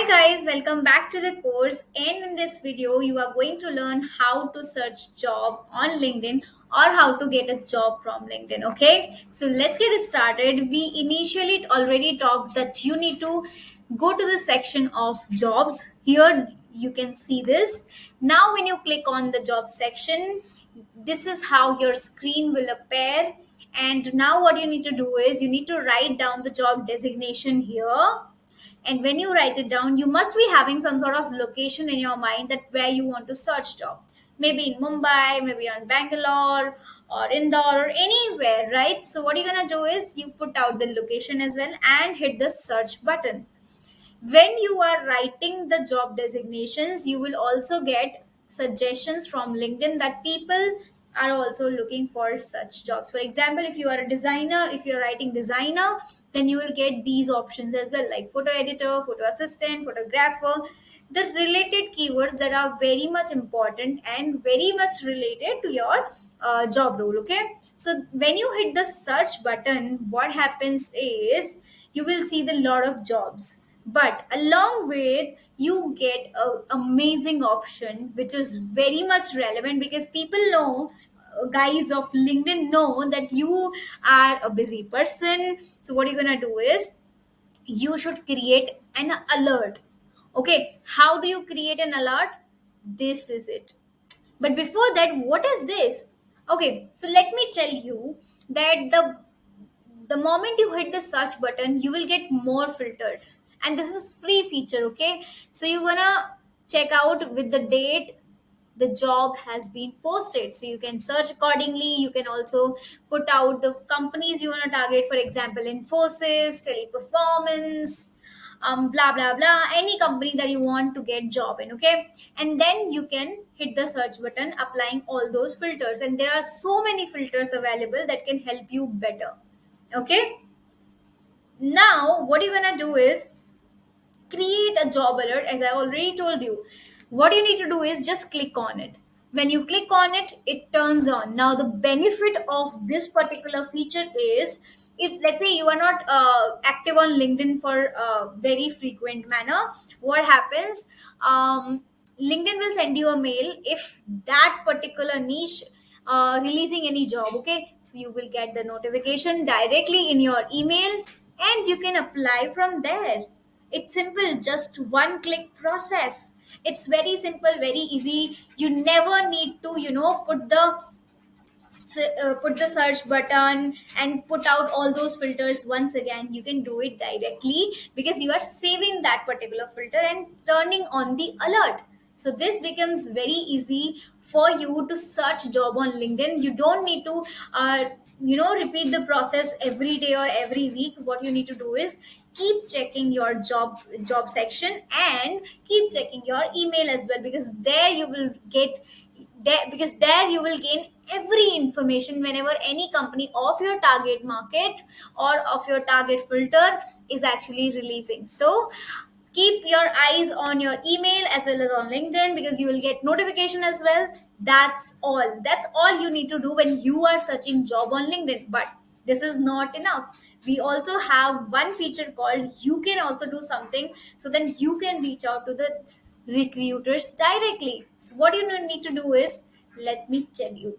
guys, welcome back to the course. And in this video, you are going to learn how to search job on LinkedIn or how to get a job from LinkedIn. Okay, so let's get started. We initially already talked that you need to go to the section of jobs. Here you can see this. Now, when you click on the job section, this is how your screen will appear. And now, what you need to do is you need to write down the job designation here, and when you write it down, you must be having some sort of location in your mind that where you want to search job. Maybe in Mumbai, maybe on Bangalore or Indore or anywhere, right? So what you're gonna do is you put out the location as well and hit the search button. When you are writing the job designations, you will also get suggestions from LinkedIn that people are also looking for such jobs. For example, if you are a designer, if you're writing designer, then you will get these options as well, like photo editor, photo assistant, photographer, the related keywords that are very much important and very much related to your job role. Okay, so when you hit the search button, what happens is you will see the lot of jobs, but along with you get a amazing option which is very much relevant, because people know, guys of LinkedIn know that you are a busy person. So what you're gonna do is you should create an alert. Okay, how do you create an alert? This is it. But before that, what is this? Okay, so let me tell you that the moment you hit the search button, you will get more filters, and this is free feature. Okay, so you're gonna check out with the date the job has been posted, so you can search accordingly. You can also put out the companies you want to target, for example Infosys, Teleperformance, blah blah blah, any company that you want to get job in. Okay, and then you can hit the search button applying all those filters, and there are so many filters available that can help you better. Okay, now what you're gonna do is create a job alert. As I already told you, what you need to do is just click on it. When you click on it, it turns on. Now the benefit of this particular feature is, if let's say you are not active on LinkedIn for a very frequent manner, what happens, LinkedIn will send you a mail if that particular niche releasing any job. Okay, so you will get the notification directly in your email, and you can apply from there. It's simple, just one click process. It's very simple, very easy. You never need to, put the search button and put out all those filters once again. You can do it directly because you are saving that particular filter and turning on the alert. So this becomes very easy for you to search job on LinkedIn. You don't need to repeat the process every day or every week. What you need to do is keep checking your job section and keep checking your email as well, because there you will get there because there you will gain every information whenever any company of your target market or of your target filter is actually releasing. So keep your eyes on your email as well as on LinkedIn, because you will get notification as well. That's all you need to do when you are searching job on LinkedIn. But this is not enough. We also have one feature called you can also do something, so then you can reach out to the recruiters directly. So what you need to do is, let me tell you.